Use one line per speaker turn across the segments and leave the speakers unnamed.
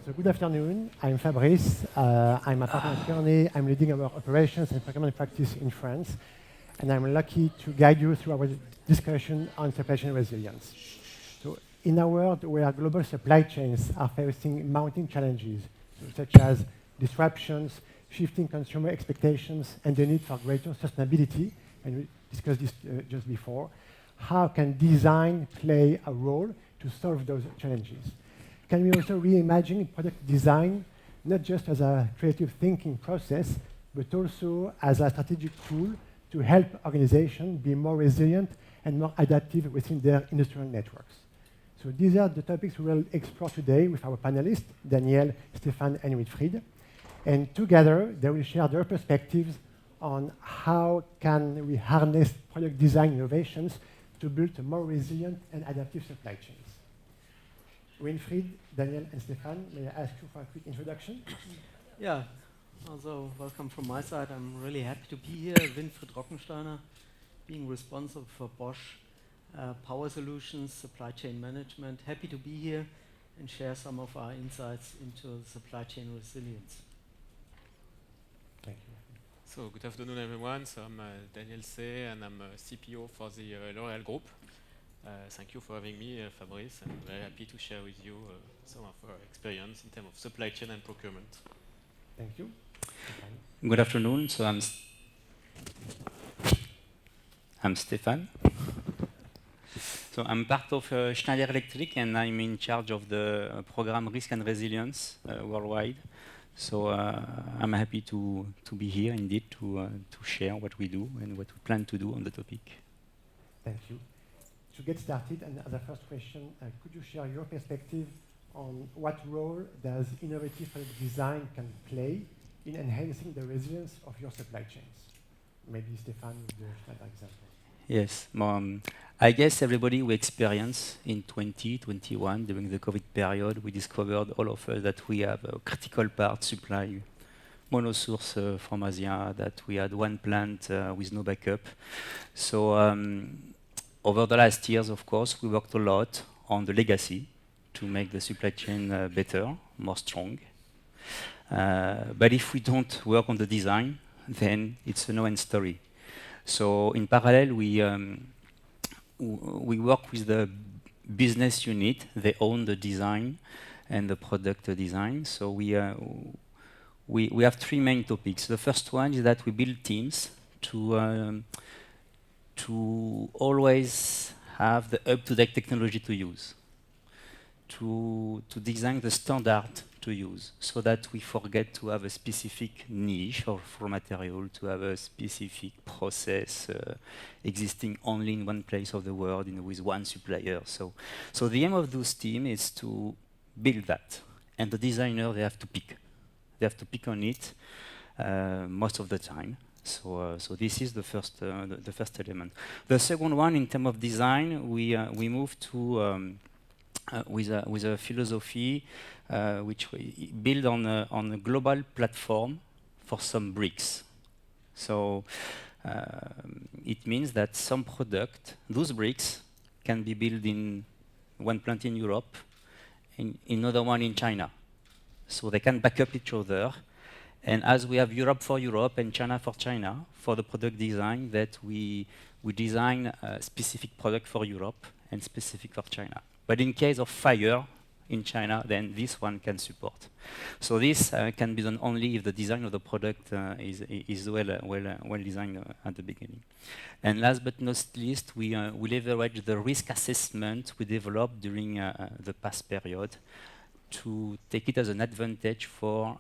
So good afternoon. I'm Fabrice. I'm a partner at Kearney. I'm leading our operations and procurement practice in France. And I'm lucky to guide you through our discussion on supply chain resilience. So in a world where global supply chains are facing mounting challenges, such as disruptions, shifting consumer expectations, and the need for greater sustainability, and we discussed this just before, how can design play a role to solve those challenges? Can we also reimagine product design, not just as a creative thinking process, but also as a strategic tool to help organizations be more resilient and more adaptive within their industrial networks? So these are the topics we will explore today with our panelists, Daniel, Stéphane, and Wilfried. And together, they will share their perspectives on how can we harness product design innovations to build a more resilient and adaptive supply chains. Wilfried, Daniel, and Stéphane, may I ask you for a quick introduction?
Yeah, also welcome from my side. I'm really happy to be here. Winfried Rockensteiner, being responsible for Bosch Power Solutions, Supply Chain Management. Happy to be here and share some of our insights into supply chain resilience.
Thank you.
So good afternoon, everyone. So I'm Daniel C. and I'm a CPO for the L'Oréal Group. Thank you for having me, Fabrice. I'm very happy to share with you some of our experience in terms of supply chain and procurement.
Thank you.
Good afternoon. So I'm Stéphane. So I'm part of Schneider Electric, and I'm in charge of the program Risk and Resilience worldwide. So I'm happy to be here, indeed, to share what we do and what we plan to do on the topic.
Thank you. To get started, and as a first question, could you share your perspective on what role does innovative product design can play in enhancing the resilience of your supply chains? Maybe Stéphane with the Schneider example.
Yes, I guess everybody we experienced in 2021 during the COVID period, we discovered all of us that we have a critical part supply monosource from Asia, that we had one plant with no backup. So over the last years, of course, we worked a lot on the legacy to make the supply chain better, more strong. But if we don't work on the design, then it's a no-end story. So in parallel, we work with the business unit. They own the design and the product design. So we have three main topics. The first one is that we build teams to always have the up-to-date technology to use, to design the standard to use, so that we forget to have a specific niche of raw material, to have a specific process existing only in one place of the world with one supplier. So the aim of those teams is to build that, and the designer, they have to pick. They have to pick on it most of the time. So this is the first element. The second one, in terms of design, we move to with a philosophy which we build on a global platform for some bricks. So it means that some product, those bricks, can be built in one plant in Europe, in another one in China. So they can back up each other. And as we have Europe for Europe and China for China, for the product design, that we design a specific product for Europe and specific for China. But in case of fire in China, then this one can support. So this can be done only if the design of the product is well designed at the beginning. And last but not least, we leverage the risk assessment we developed during the past period to take it as an advantage for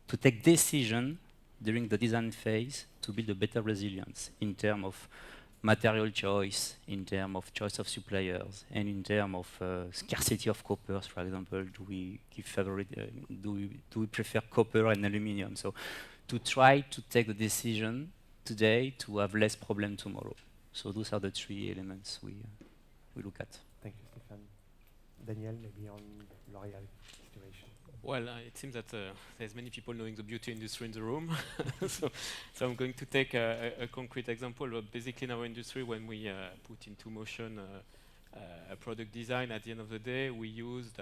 to take decision during the design phase to build a better resilience in terms of material choice, in terms of choice of suppliers, and in terms of scarcity of coppers, for example. Do we do we prefer copper and aluminium? So to try to take the decision today to have less problem tomorrow. So those are the three elements we look at.
Thank you, Stéphane. Daniel, maybe on L'Oréal situation.
Well, it seems that there's many people knowing the beauty industry in the room. so I'm going to take a concrete example. Basically, in our industry, when we put into motion product design, at the end of the day, we used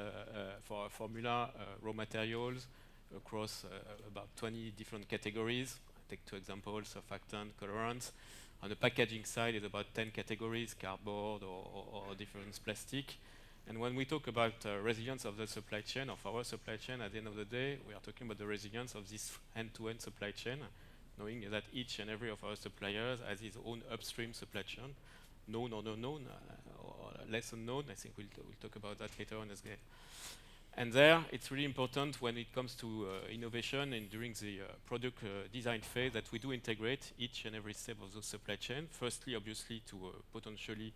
for our formula raw materials across about 20 different categories. I take 2 examples: surfactant, colorants. On the packaging side, it's about 10 categories: cardboard or different plastic. And when we talk about resilience of the supply chain, of our supply chain, at the end of the day, we are talking about the resilience of this end-to-end supply chain, knowing that each and every of our suppliers has his own upstream supply chain, known or unknown, or less unknown. I think we'll talk about that later on as well. And there, it's really important when it comes to innovation and during the product design phase that we do integrate each and every step of the supply chain. Firstly, obviously, to potentially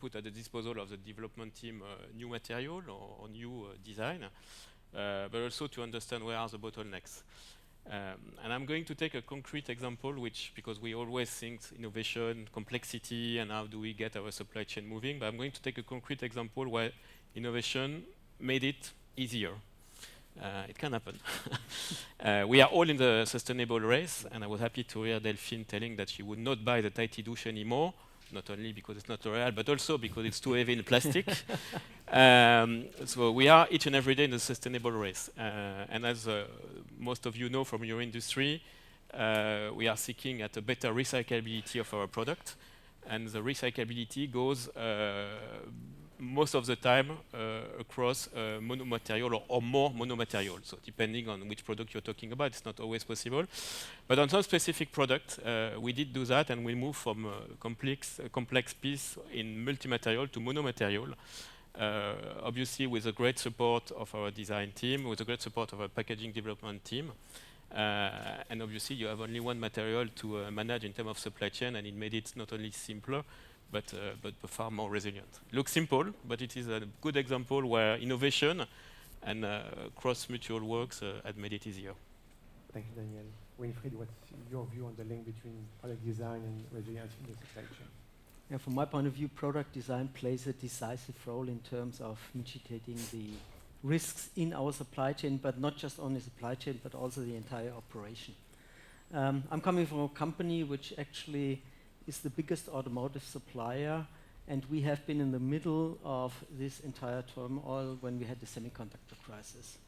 put at the disposal of the development team new material or new design, but also to understand where are the bottlenecks. And I'm going to take a concrete example, because we always think innovation, complexity, and how do we get our supply chain moving, but I'm going to take a concrete example where innovation made it easier. It can happen. We are all in the sustainable race, and I was happy to hear Delphine telling that she would not buy the Tahiti douche anymore, not only because it's not real, but also because it's too heavy in plastic. So we are each and every day in the sustainable race. And as most of you know from your industry, we are seeking at a better recyclability of our product. And the recyclability goes most of the time across monomaterial or more monomaterial. So depending on which product you're talking about, it's not always possible. But on some specific product, we did do that, and we moved from complex piece in multi-material to monomaterial. Obviously with the great support of our design team, with the great support of our packaging development team. And obviously you have only one material to manage in terms of supply chain, and it made it not only simpler, but far more resilient. Looks simple, but it is a good example where innovation and cross-mutual works had made it easier.
Thank you, Daniel. Winfried, what's your view on the link between product design and resilience in the supply chain?
Yeah, from my point of view, product design plays a decisive role in terms of mitigating the risks in our supply chain, but not just only supply chain, but also the entire operation. I'm coming from a company which actually is the biggest automotive supplier, and we have been in the middle of this entire turmoil when we had the semiconductor crisis.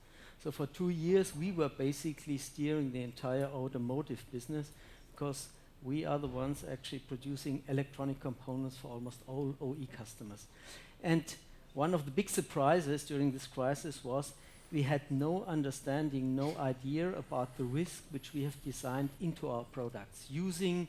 So for 2 years, we were basically steering the entire automotive business, because we are the ones actually producing electronic components for almost all OE customers. And one of the big surprises during this crisis was we had no understanding, no idea about the risk which we have designed into our products. Using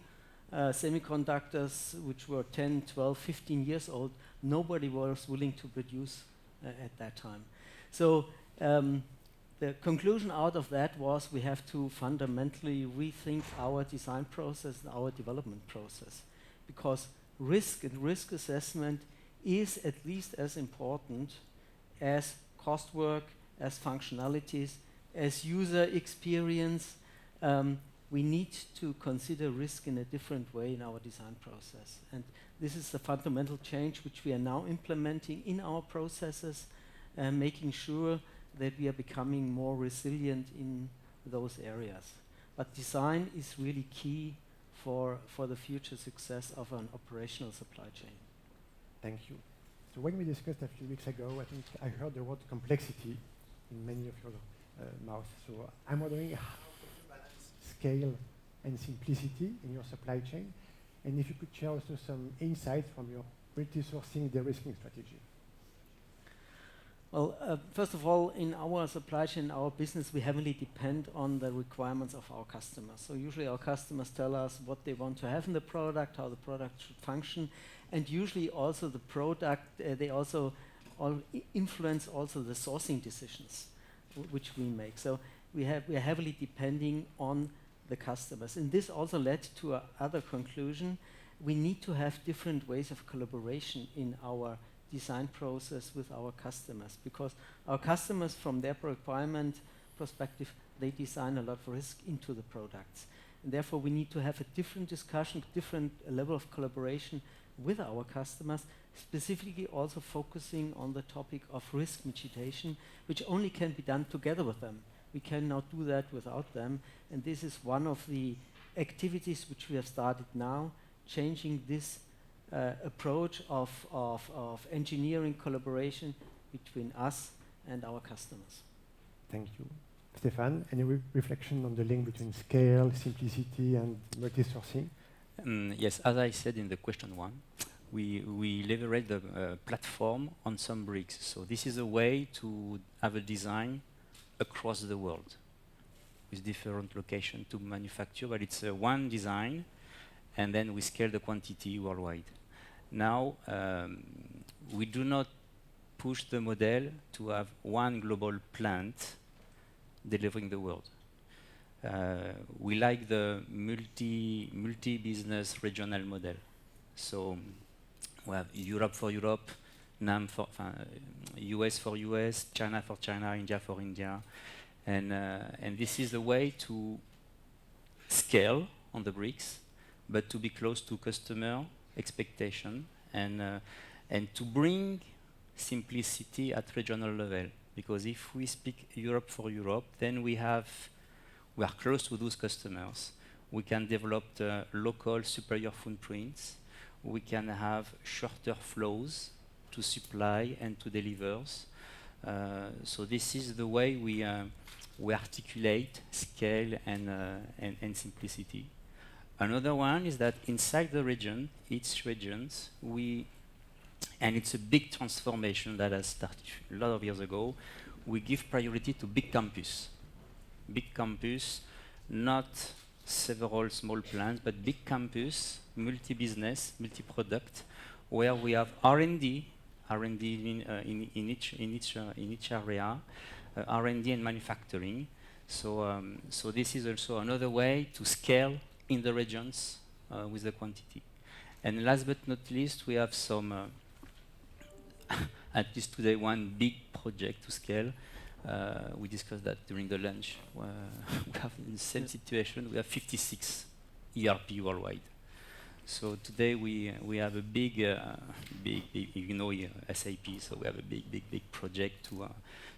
semiconductors which were 10, 12, 15 years old, nobody was willing to produce at that time. So the conclusion out of that was we have to fundamentally rethink our design process and our development process, because risk and risk assessment is at least as important as cost work, as functionalities, as user experience. We need to consider risk in a different way in our design process. And this is the fundamental change which we are now implementing in our processes, making sure that we are becoming more resilient in those areas. But design is really key for the future success of an operational supply chain.
Thank you. So when we discussed a few weeks ago, I think I heard the word complexity in many of your mouths. So I'm wondering how to balance scale and simplicity in your supply chain, and if you could share also some insights from your multi-sourcing de-risking strategy.
Well, first of all, in our supply chain, our business, we heavily depend on the requirements of our customers. So usually our customers tell us what they want to have in the product, how the product should function, and usually also the product, they also influence also the sourcing decisions which we make. So we are heavily depending on the customers. And this also led to another conclusion. We need to have different ways of collaboration in our design process with our customers, because our customers, from their requirement perspective, they design a lot of risk into the products. And therefore, we need to have a different discussion, different level of collaboration with our customers, specifically also focusing on the topic of risk mitigation, which only can be done together with them. We cannot do that without them. And this is one of the activities which we have started now, changing this approach of engineering collaboration between us and our customers.
Thank you. Stéphane, any reflection on the link between scale, simplicity, and multi-sourcing?
Yes, as I said in the question one, we leverage the platform on some bricks. So this is a way to have a design across the world with different locations to manufacture, but it's one design, and then we scale the quantity worldwide. Now, we do not push the model to have one global plant delivering the world. We like the multi-business regional model. So we have Europe for Europe, NAM for US for US, China for China, India for India, and this is a way to scale on the bricks, but to be close to customer expectation and to bring simplicity at regional level. Because if we speak Europe for Europe, then we are close to those customers. We can develop the local superior footprints. We can have shorter flows to supply and to deliver. So this is the way we articulate scale and simplicity. Another one is that inside the region, each regions, and it's a big transformation that has started a lot of years ago, we give priority to big campus. Big campus, not several small plants, but big campus, multi-business, multi-product, where we have R&D in each area, R&D and manufacturing. So this is also another way to scale in the regions with the quantity. And last but not least, we have some, at least today, one big project to scale. We discussed that during the lunch. We have in the same situation. We have 56 ERP worldwide. So today we have a big, you know, SAP. So we have a big project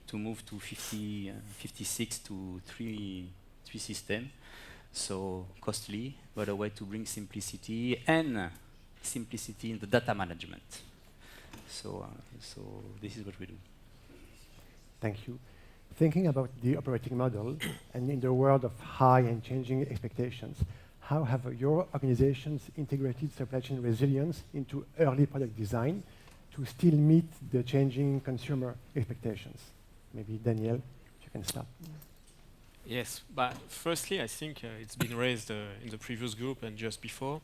to move to 56 to three systems. So costly, but a way to bring simplicity and simplicity in the data management. So this is what we do.
Thank you. Thinking about the operating model, and in the world of high and changing expectations, how have your organizations integrated supply chain resilience into early product design to still meet the changing consumer expectations? Maybe Daniel, if you can start.
Yes, but firstly, I think it's been raised in the previous group and just before.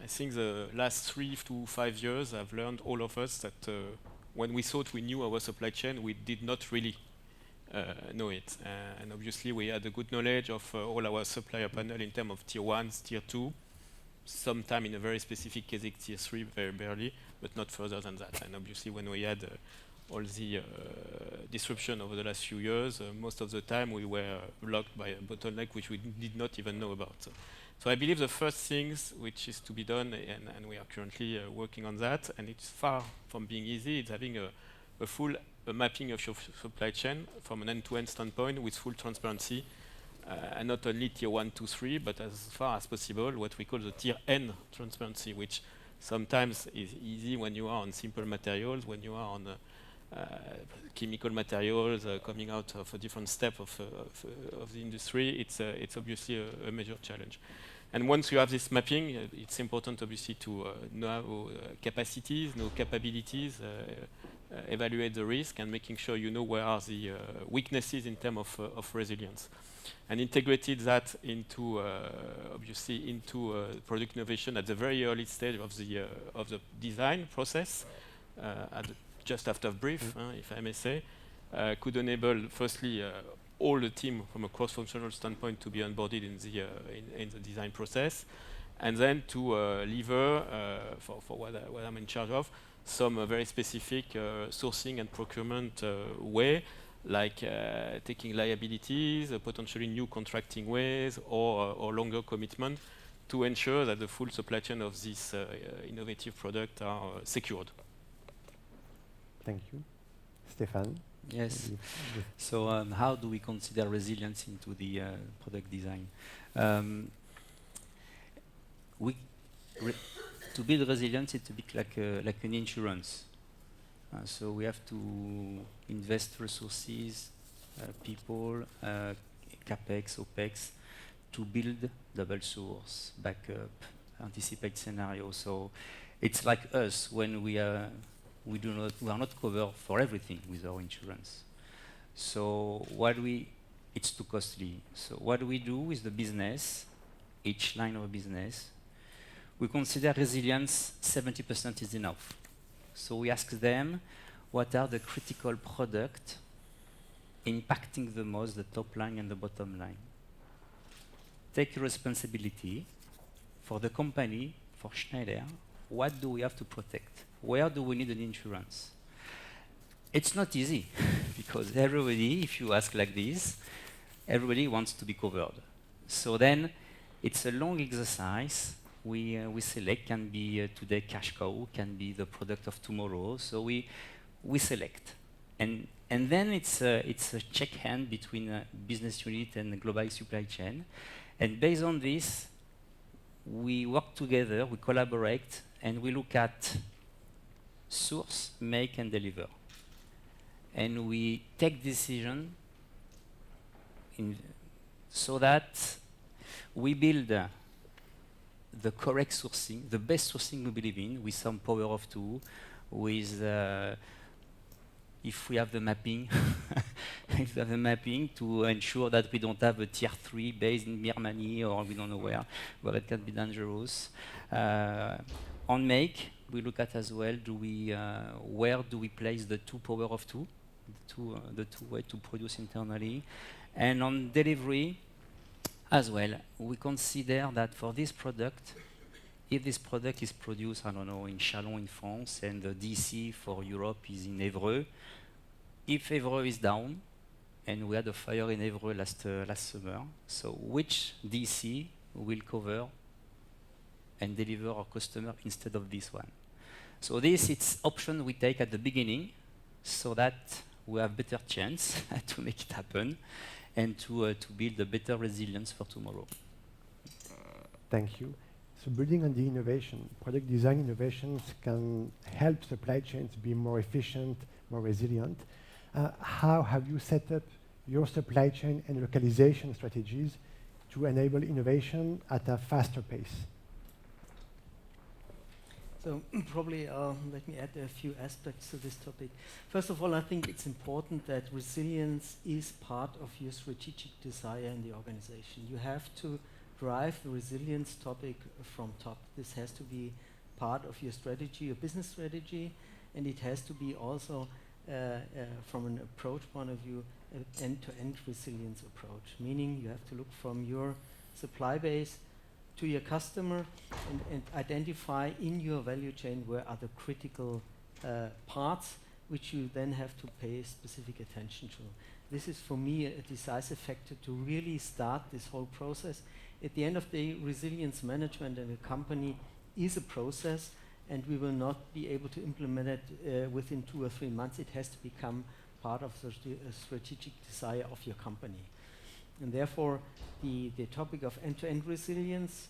I think the last 3 to 5 years have learned, all of us, that when we thought we knew our supply chain, we did not really know it. And obviously, we had a good knowledge of all our supplier panel in terms of tier 1, tier 2, sometime in a very specific case, tier 3, very barely, but not further than that. And obviously, when we had all the disruption over the last few years, most of the time we were blocked by a bottleneck which we did not even know about. So I believe the first things which is to be done, and we are currently working on that, and it's far from being easy, it's having a full mapping of your supply chain from an end-to-end standpoint with full transparency, and not only tier 1, 2, 3, but as far as possible what we call the tier N transparency, which sometimes is easy when you are on simple materials, when you are on chemical materials coming out of a different step of the industry, it's obviously a major challenge. And once you have this mapping, it's important obviously to know capacities, know capabilities, evaluate the risk, and making sure you know where are the weaknesses in terms of resilience. And integrated that into obviously into product innovation at the very early stage of the design process, just after brief, if I may say, could enable firstly all the team from a cross-functional standpoint to be onboarded in the design process, and then to lever for what I'm in charge of, some very specific sourcing and procurement way, like taking liabilities, potentially new contracting ways, or longer commitment to ensure that the full supply chain of this innovative product are secured.
Thank you. Stéphane? Yes. So how do we consider resilience into the product design? to build resilience, it's a bit like an insurance. So we have to invest resources, people, capex, opex, to build double source, backup, anticipate scenarios. So it's like us when we are not covered for everything with our insurance. So it's too costly. So what do we do with the business, each line of business? We consider resilience 70% is enough. So we ask them, what are the critical products impacting the most the top line and the bottom line? Take responsibility for the company, for Schneider. What do we have to protect? Where do we need an insurance? It's not easy because everybody, if you ask like this, everybody wants to be covered. So then it's a long exercise. We select, can be today cash cow, can be the product of tomorrow. So we select. And then it's a check hand between business unit and global supply chain. And based on this, we work together, we collaborate, and we look at source, make, and deliver. And we take decision so that we build the correct sourcing, the best sourcing we believe in, with some power of two, with if we have the mapping, if we have the mapping to ensure that we don't have a tier 3 based in Birmanie or we don't know where, but it can be dangerous. On make, we look at as well, where do we place the two power of two, the two way to produce internally. And on delivery, as well, we consider that for this product, if this product is produced, I don't know, in Chalon in France, and the DC for Europe is in Évreux, if Évreux is down, and we had a fire in Évreux last summer, so which DC will cover and deliver our customer instead of this one? So it's option we take at the beginning, so that we have better chance to make it happen, and to build a better resilience for tomorrow.
Thank you. So building on the innovation, product design innovations can help supply chains be more efficient, more resilient. How have you set up your supply chain and localization strategies to enable innovation at a faster pace?
So probably let me add a few aspects to this topic. First of all, I think it's important that resilience is part of your strategic desire in the organization. You have to drive the resilience topic from top. This has to be part of your strategy, your business strategy, and it has to be also from an approach point of view, an end-to-end resilience approach, meaning you have to look from your supply base to your customer and identify in your value chain where are the critical parts which you then have to pay specific attention to. This is for me a decisive factor to really start this whole process. At the end of the day, resilience management in a company is a process, and we will not be able to implement it within 2 or 3 months. It has to become part of the strategic desire of your company. And therefore, the topic of end-to-end resilience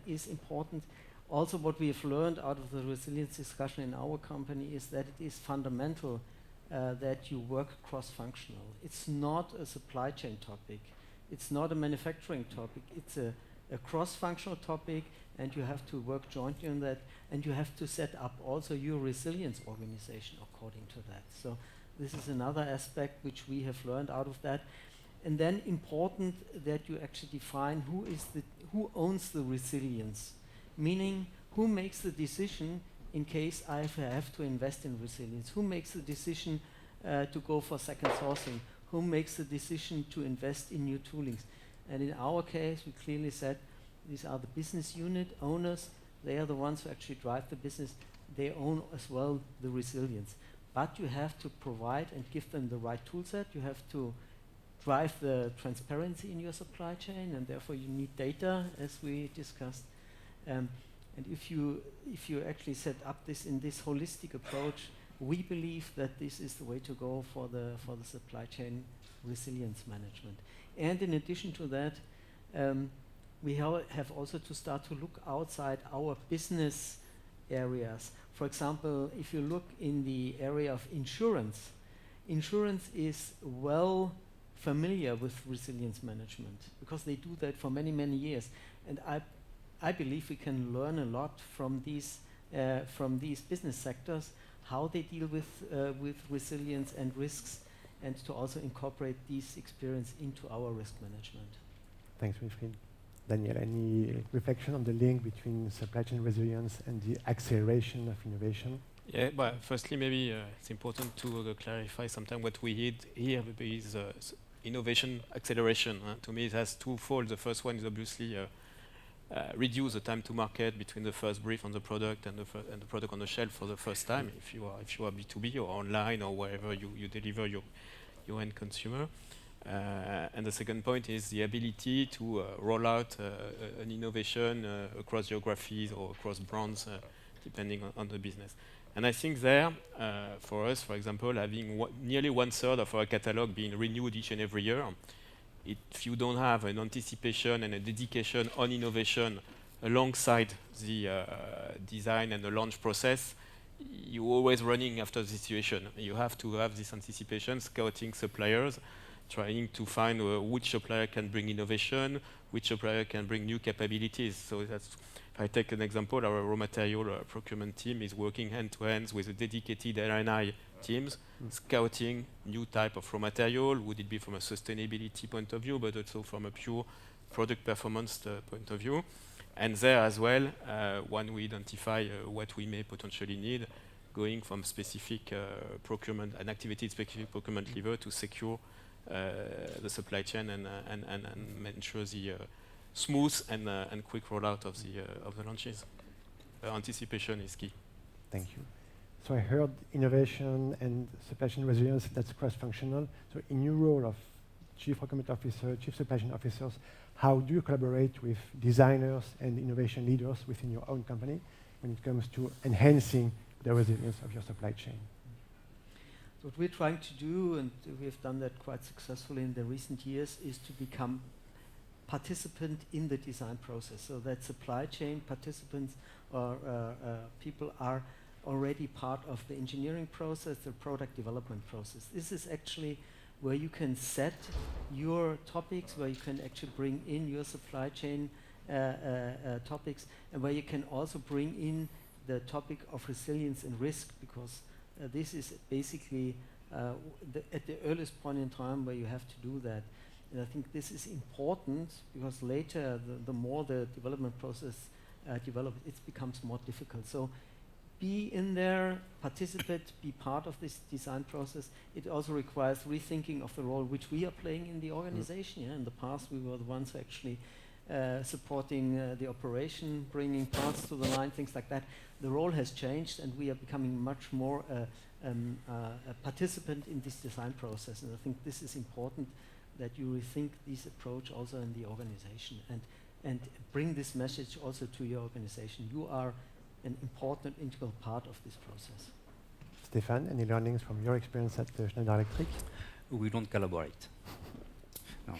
is important. Also, what we have learned out of the resilience discussion in our company is that it is fundamental that you work cross-functional. It's not a supply chain topic. It's not a manufacturing topic. It's a cross-functional topic, and you have to work jointly on that, and you have to set up also your resilience organization according to that. So this is another aspect which we have learned out of that. And then important that you actually define who owns the resilience, meaning who makes the decision in case I have to invest in resilience, who makes the decision to go for second sourcing, who makes the decision to invest in new toolings. And in our case, we clearly said these are the business unit owners. They are the ones who actually drive the business. They own as well the resilience. But you have to provide and give them the right tool set. You have to drive the transparency in your supply chain, and therefore you need data, as we discussed. And if you actually set up this in this holistic approach, we believe that this is the way to go for the supply chain resilience management. And in addition to that, we have also to start to look outside our business areas. For example, if you look in the area of insurance, insurance is well familiar with resilience management because they do that for many, many years. And I believe we can learn a lot from these business sectors, how they deal with resilience and risks, and to also incorporate these experience into our risk management.
Thanks, Wilfried. Daniel, any reflection on the link between supply chain resilience and the acceleration of innovation?
Yeah, but firstly, maybe it's important to clarify sometimes what we did here is innovation acceleration. To me, it has twofold. The first one is obviously reduce the time to market between the first brief on the product and the product on the shelf for the first time. If you are B2B or online or wherever you deliver your end consumer. And the second point is the ability to roll out an innovation across geographies or across brands, depending on the business. And I think there, for us, for example, having nearly 1/3 of our catalog being renewed each and every year, if you don't have an anticipation and a dedication on innovation alongside the design and the launch process, you're always running after the situation. You have to have this anticipation, scouting suppliers, trying to find which supplier can bring innovation, which supplier can bring new capabilities. So that's, if I take an example, our raw material procurement team is working hand-to-hand with a dedicated R&I teams, scouting new type of raw material, would it be from a sustainability point of view, but also from a pure product performance point of view. And there as well, when we identify what we may potentially need, going from specific procurement, an activity-specific procurement lever to secure the supply chain and ensure the smooth and quick rollout of the launches. Anticipation is key.
Thank you. So I heard innovation and supply chain resilience, that's cross-functional. So in your role of Chief Procurement Officer, Chief Supply Chain Officers, how do you collaborate with designers and innovation leaders within your own company when it comes to enhancing the resilience of your supply chain?
So what we're trying to do, and we've done that quite successfully in the recent years, is to become participant in the design process. So that supply chain participants or people are already part of the engineering process, the product development process. This is actually where you can set your topics, where you can actually bring in your supply chain topics, and where you can also bring in the topic of resilience and risk, because this is basically at the earliest point in time where you have to do that. And I think this is important because later, the more the development process develops, it becomes more difficult. So be in there, participate, be part of this design process. It also requires rethinking of the role which we are playing in the organization. Yeah? In the past, we were the ones who actually supporting the operation, bringing parts to the line, things like that. The role has changed, and we are becoming much more a participant in this design process. And I think this is important, that you rethink this approach also in the organization and bring this message also to your organization. You are an important integral part of this process.
Stefan, any learnings from your experience at Schneider Electric?
We don't collaborate. No.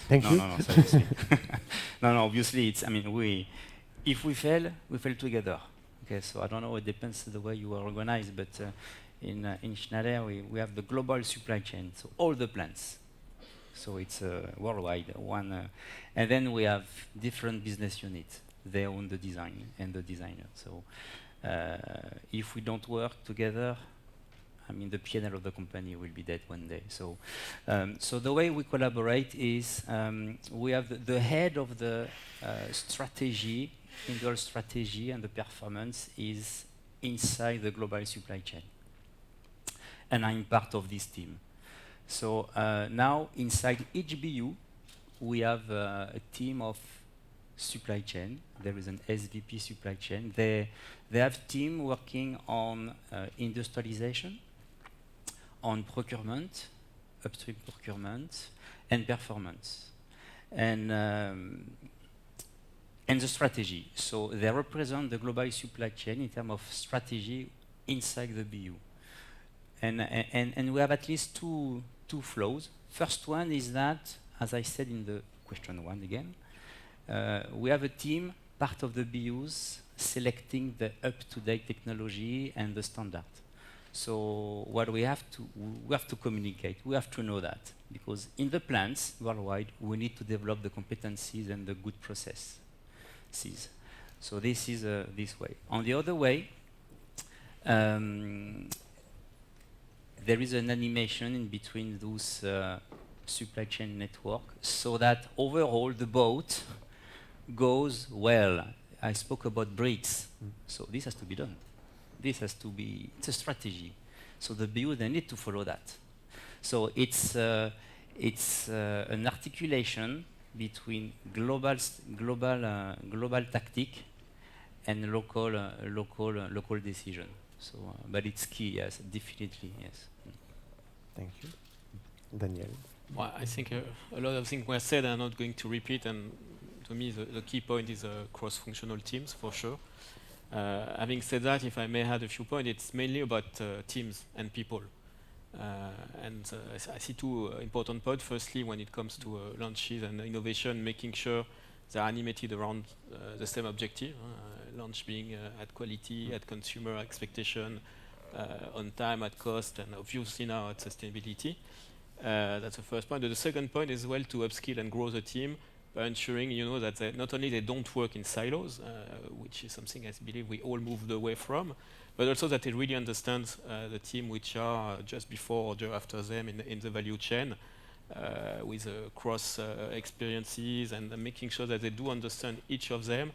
Thank you.
No, seriously. No, obviously, it's, I mean, if we fail together. Okay, so I don't know, it depends the way you are organized, but in Schneider, we have the global supply chain, so all the plants. So it's worldwide one, and then we have different business units. They own the design and the designer. So if we don't work together, I mean, the P&L of the company will be dead one day. So, so the way we collaborate is we have the head of the strategy, industrial strategy, and the performance is inside the global supply chain, and I'm part of this team. So now inside each BU, we have a team of supply chain. There is an SVP supply chain. They have team working on industrialization, on procurement, upstream procurement, and performance, and the strategy. So they represent the global supply chain in terms of strategy inside the BU. And we have at least two flows. First one is that, as I said in the question one again, we have a team part of the BUs selecting the up-to-date technology and the standard. So what we have to communicate. We have to know that, because in the plants worldwide, we need to develop the competencies and the good processes. So this is this way. On the other way, there is an animation in between those supply chain network, so that overall the boat goes well. I spoke about bricks, so this has to be done. This has to be, it's a strategy. So the BU, they need to follow that. So it's an articulation between global tactic and local decision. So, but it's key, yes, definitely, yes.
Thank you. Daniel.
Well, I think a lot of things were said. I'm not going to repeat. And to me, the key point is cross-functional teams, for sure. Having said that, if I may add a few points, it's mainly about teams and people. I see two important points. Firstly, when it comes to launches and innovation, making sure they're animated around the same objective. Launch being at quality, at consumer expectation, on time, at cost, and obviously now at sustainability. That's the first point. The second point is well to upskill and grow the team by ensuring, that not only they don't work in silos, which is something I believe we all moved away from, but also that they really understand the team which are just before or just after them in the value chain, with cross experiences, and making sure that they do understand each of them,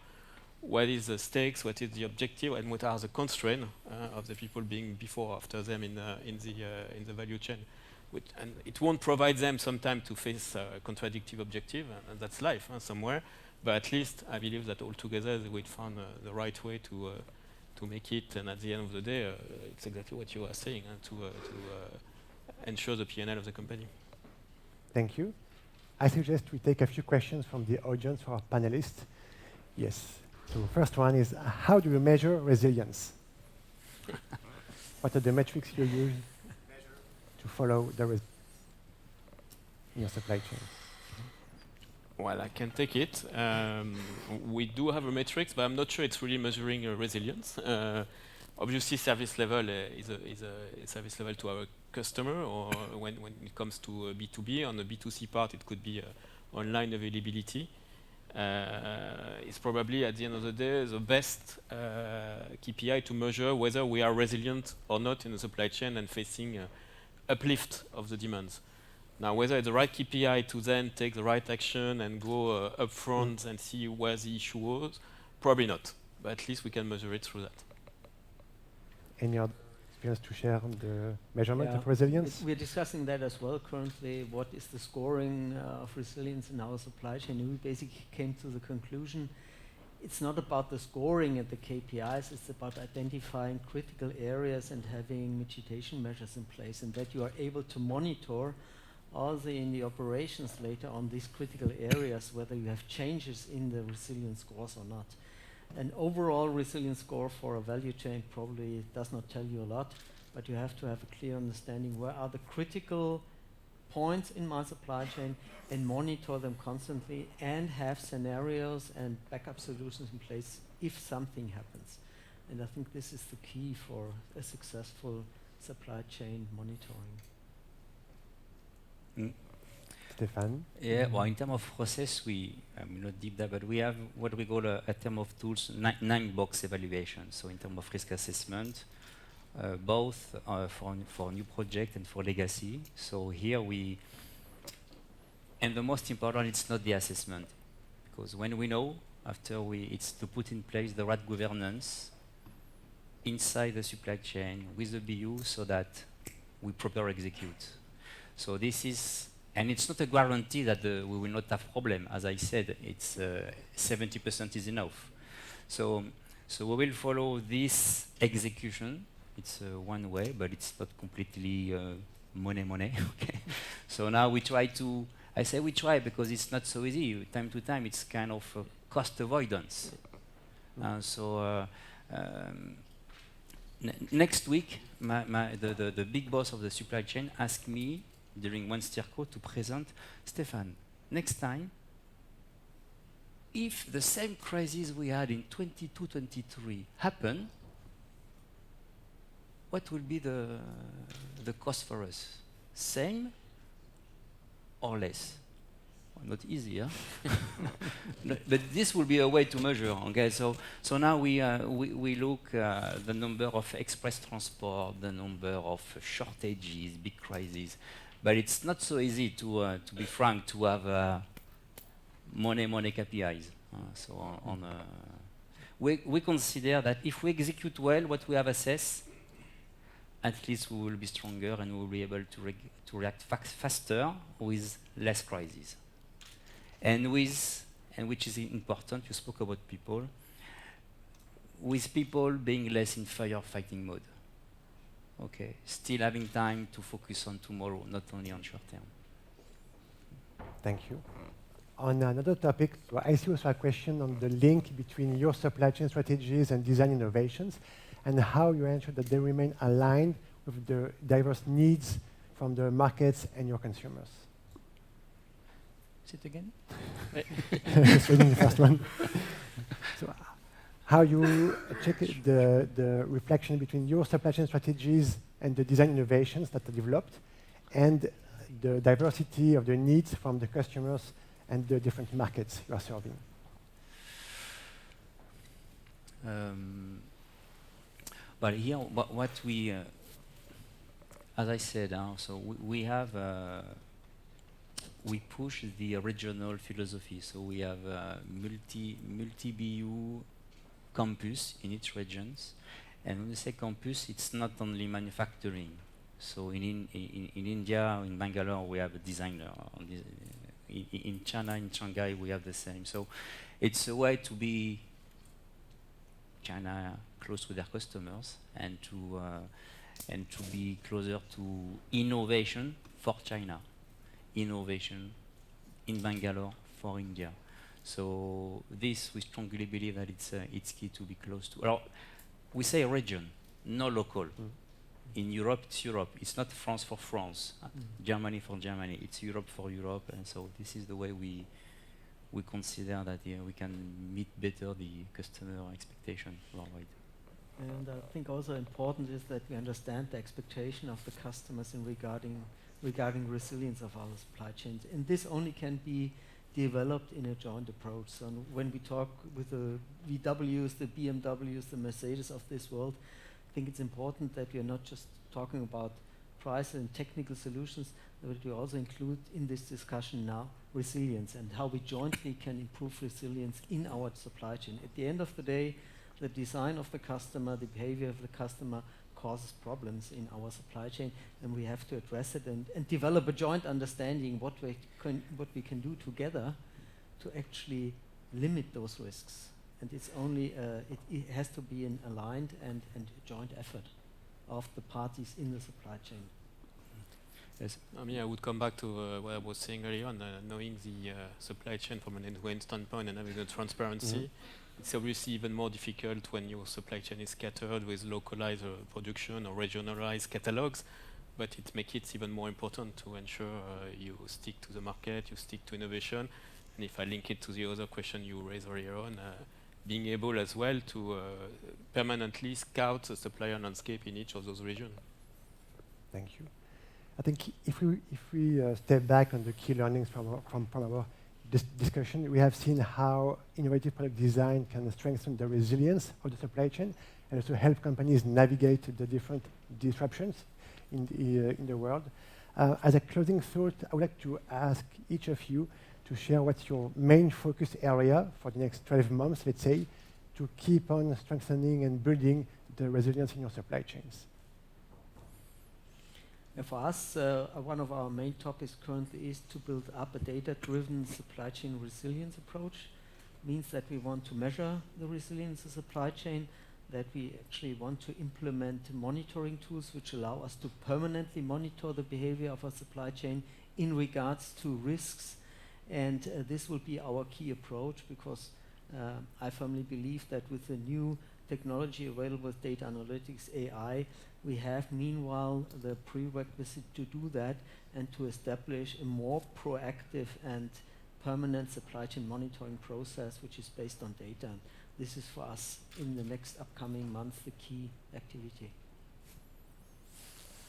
what is the stakes, what is the objective, and what are the constraints of the people being before or after them in the value chain. And it won't provide them some time to face contradictory objective, and that's life somewhere. But at least I believe that all together they will find the right way to make it. And at the end of the day, it's exactly what you are saying, to ensure the P&L of the company.
Thank you. I suggest we take a few questions from the audience for our panelists. Yes. So first one is, how do you measure resilience? What are the metrics you use to follow in your supply chain?
Well, I can take it. We do have a matrix, but I'm not sure it's really measuring resilience. Obviously, service level is a service level to our customer, or when it comes to B2B. On the B2C part, it could be online availability. It's probably, at the end of the day, the best KPI to measure whether we are resilient or not in the supply chain and facing uplift of the demands. Now, whether it's the right KPI to then take the right action and go upfront and see where the issue was, probably not. But at least we can measure it through that.
Any other experience to share on the measurement of resilience?
We're discussing that as well currently. What is the scoring of resilience in our supply chain? And we basically came to the conclusion it's not about the scoring and the KPIs, it's about identifying critical areas and having mitigation measures in place, and that you are able to monitor also in the operations later on these critical areas, whether you have changes in the resilience scores or not. An overall resilience score for a value chain probably does not tell you a lot, but you have to have a clear understanding where are the critical points in my supply chain and monitor them constantly and have scenarios and backup solutions in place if something happens. And I think this is the key for a successful supply chain monitoring.
Stéphane?
Yeah, well, in terms of process, I'm not deep dive, but we have what we call a term of tools, 9-box evaluation. So in terms of risk assessment, both for new project and for legacy. So here and the most important, it's not the assessment, because when we know, it's to put in place the right governance inside the supply chain with the BU so that we properly execute. So this is, and it's not a guarantee that we will not have problem. As I said, it's 70% is enough. So we will follow this execution. It's one way, but it's not completely money. Okay. So now we try to. I say we try because it's not so easy. Time to time, it's kind of cost avoidance. Next week, the big boss of the supply chain asked me during one steerco to present, Stéphane, next time, if the same crisis we had in 22-23 happen, what will be the cost for us? Same or less? Well, not easy, huh? But this will be a way to measure. Okay, so now we look the number of express transport, the number of shortages, big crises, but it's not so easy to be frank to have money KPIs. We consider that if we execute well what we have assessed, at least we will be stronger and we will be able to react faster with less crises. And which is important, you spoke about people, with people being less in firefighting mode. Okay, still having time to focus on tomorrow, not only on short term.
Thank you. On another topic, so I see also a question on the link between your supply chain strategies and design innovations, and how you ensure that they remain aligned with the diverse needs from the markets and your consumers.
Say it again?
Just reading the first one. So, how you check the reflection between your supply chain strategies and the design innovations that are developed, and the diversity of the needs from the customers and the different markets you are serving.
But here, what we, as I said, so we have, we push the regional philosophy. So we have multi-BU campus in each regions, and when we say campus, it's not only manufacturing. So in India, in Bangalore, we have a designer. In China, in Shanghai, we have the same. So it's a way to be China close to their customers and to be closer to innovation for China, innovation in Bangalore for India. So this, we strongly believe that it's key to be close to. Well, we say region, no local. In Europe, it's Europe. It's not France for France, Germany for Germany. It's Europe for Europe, and so this is the way we consider that we can meet better the customer expectation worldwide.
And I think also important is that we understand the expectation of the customers in regarding resilience of our supply chains. And this only can be developed in a joint approach. So when we talk with the VWs, the BMWs, the Mercedes of this world, I think it's important that we are not just talking about price and technical solutions, but we also include in this discussion now resilience and how we jointly can improve resilience in our supply chain. At the end of the day, the design of the customer, the behavior of the customer causes problems in our supply chain, and we have to address it and develop a joint understanding what we can do together to actually limit those risks. And it's only it has to be an aligned and joint effort of the parties in the supply chain.
Yes, I mean, I would come back to what I was saying earlier on, knowing the supply chain from an end-to-end standpoint and having the transparency. It's obviously even more difficult when your supply chain is scattered with localized production or regionalized catalogs, but it makes it even more important to ensure you stick to the market, you stick to innovation. And if I link it to the other question you raised earlier on, being able as well to permanently scout the supplier landscape in each of those regions.
Thank you. I think if we step back on the key learnings from our discussion, we have seen how innovative product design can strengthen the resilience of the supply chain and also help companies navigate the different disruptions in the world. As a closing thought, I would like to ask each of you to share what's your main focus area for the next 12 months, let's say, to keep on strengthening and building the resilience in your supply chains.
And for us, one of our main topics currently is to build up a data-driven supply chain resilience approach. Means that we want to measure the resilience of supply chain, that we actually want to implement monitoring tools which allow us to permanently monitor the behavior of our supply chain in regards to risks. And this will be our key approach, because I firmly believe that with the new technology available with data analytics, AI, we have meanwhile the prerequisite to do that and to establish a more proactive and permanent supply chain monitoring process, which is based on data. And this is for us in the next upcoming months the key activity.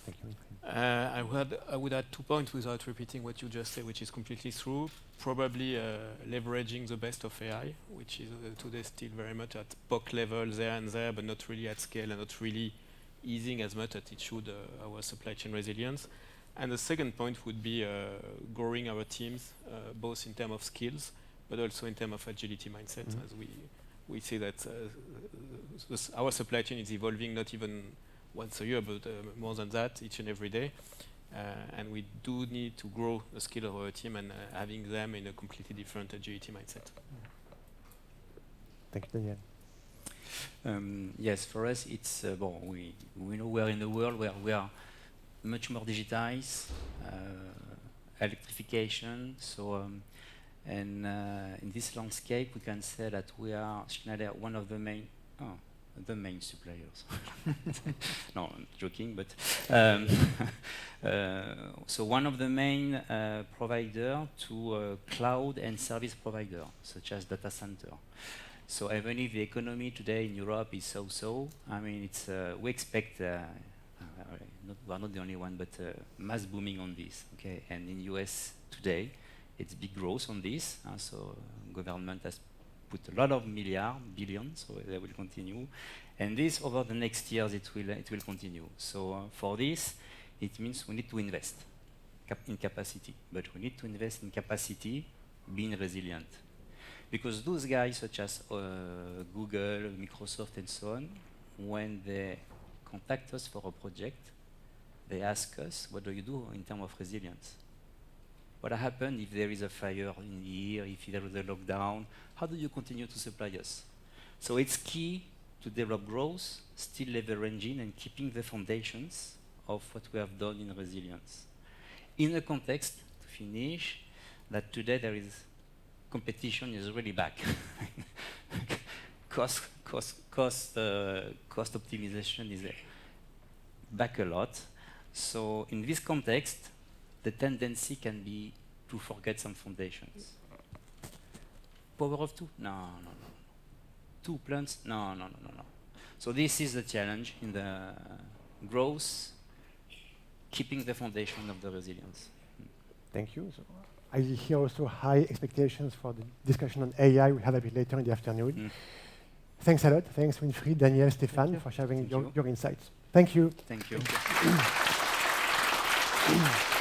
Thank you.
I would add 2 points without repeating what you just said, which is completely true. Probably leveraging the best of AI, which is today still very much at POC level there and there, but not really at scale and not really easing as much as it should our supply chain resilience. And the second point would be growing our teams, both in terms of skills, but also in terms of agility mindset, as we see that our supply chain is evolving not even once a year, but more than that, each and every day. And we do need to grow the skill of our team and having them in a completely different agility mindset.
Thank you, Daniel.
Yes, for us, it's we know we're in a world where we are much more digitized, electrification. So, and in this landscape, we can say that we are Schneider one of the main suppliers. No, I'm joking, but so one of the main provider to cloud and service provider, such as data center. So even if the economy today in Europe is so-so, I mean, it's we expect. We are not the only one, but mass booming on this. Okay, and in US today, it's big growth on this. So government has put a lot of billions, so they will continue. And this over the next years, it will continue. So for this, it means we need to invest in capacity, but we need to invest in capacity, being resilient, because those guys such as Google, Microsoft, and so on, when they contact us for a project, they ask us, what do you do in terms of resilience? What happens if there is a fire in here, if there is a lockdown? How do you continue to supply us? So it's key to develop growth, still leveraging and keeping the foundations of what we have done in resilience. In a context, to finish, that today there is competition is really back. Cost optimization is back a lot. So in this context, the tendency can be to forget some foundations. Power of two? No. 2 plants? No. So this is the challenge in the growth, keeping the foundation of the resilience.
Thank you. So I hear also high expectations for the discussion on AI we'll have a bit later in the afternoon. Thanks a lot. Thanks, Winfried, Daniel, Stéphane, for sharing your insights. Thank you.
Thank you.
Thank you.